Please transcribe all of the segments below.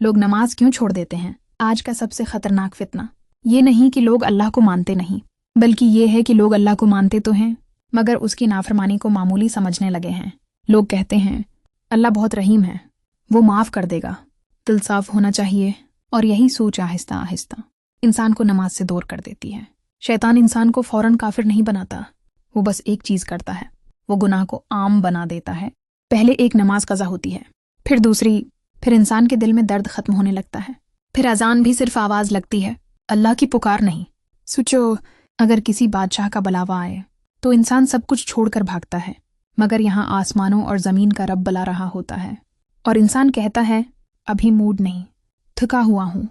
लोग नमाज क्यों छोड़ देते हैं? आज का सबसे खतरनाक फितना ये नहीं कि लोग अल्लाह को मानते नहीं, बल्कि ये है कि लोग अल्लाह को मानते तो हैं मगर उसकी नाफरमानी को मामूली समझने लगे हैं। लोग कहते हैं अल्लाह बहुत रहीम है, वो माफ़ कर देगा। दिल साफ होना चाहिए, और यही सोच आहिस्ता आहिस्ता इंसान को नमाज से दूर कर देती है। शैतान इंसान को फौरन काफिर नहीं बनाता, वो बस एक चीज़ करता है, वो गुनाह को आम बना देता है। पहले एक नमाज कज़ा होती है, फिर दूसरी, फिर इंसान के दिल में दर्द खत्म होने लगता है, फिर अजान भी सिर्फ आवाज़ लगती है, अल्लाह की पुकार नहीं। सोचो, अगर किसी बादशाह का बुलावा आए तो इंसान सब कुछ छोड़कर भागता है, मगर यहाँ आसमानों और ज़मीन का रब बुला रहा होता है और इंसान कहता है अभी मूड नहीं, थका हुआ हूँ,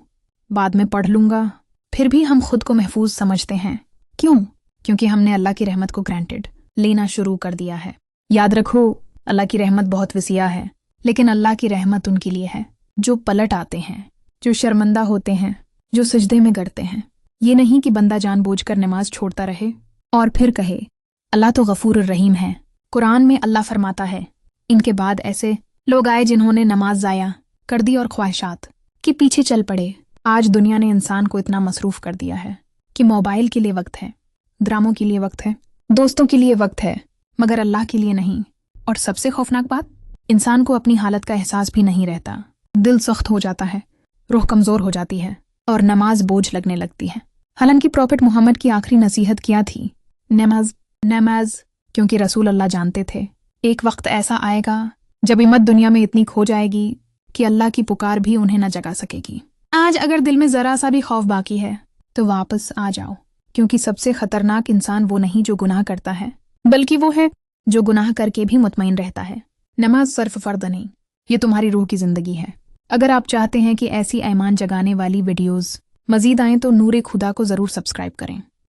बाद में पढ़ लूँगा। फिर भी हम खुद को महफूज समझते हैं। क्यों? क्योंकि हमने अल्लाह की रहमत को ग्रांटेड लेना शुरू कर दिया है। याद रखो, अल्लाह की रहमत बहुत वसीया है, लेकिन अल्लाह की रहमत उनके लिए है जो पलट आते हैं, जो शर्मिंदा होते हैं, जो सजदे में गिरते हैं। ये नहीं कि बंदा जानबूझकर नमाज छोड़ता रहे और फिर कहे अल्लाह तो गफूर रहीम है। कुरान में अल्लाह फरमाता है इनके बाद ऐसे लोग आए जिन्होंने नमाज ज़ाया कर दी और ख्वाहिशात के पीछे चल पड़े। आज दुनिया ने इंसान को इतना मसरूफ़ कर दिया है कि मोबाइल के लिए वक्त है, ड्रामों के लिए वक्त है, दोस्तों के लिए वक्त है, मगर अल्लाह के लिए नहीं। और सबसे खौफनाक बात, इंसान को अपनी हालत का एहसास भी नहीं रहता। दिल सख्त हो जाता है, रूह कमज़ोर हो जाती है और नमाज बोझ लगने लगती है। हालांकि प्रॉफिट मोहम्मद की आखिरी नसीहत क्या थी? नमाज नमाज, क्योंकि रसूल अल्लाह जानते थे एक वक्त ऐसा आएगा जब उम्मत दुनिया में इतनी खो जाएगी कि अल्लाह की पुकार भी उन्हें न जगा सकेगी। आज अगर दिल में ज़रा सा भी खौफ बाकी है तो वापस आ जाओ, क्योंकि सबसे खतरनाक इंसान वो नहीं जो गुनाह करता है, बल्कि वो है जो गुनाह करके भी मुतमईन रहता है। नमाज सिर्फ फ़र्द नहीं, ये तुम्हारी रूह की ज़िंदगी है। अगर आप चाहते हैं कि ऐसी ईमान जगाने वाली वीडियोज़ मज़ीद आएँ तो नूरे खुदा को ज़रूर सब्सक्राइब करें।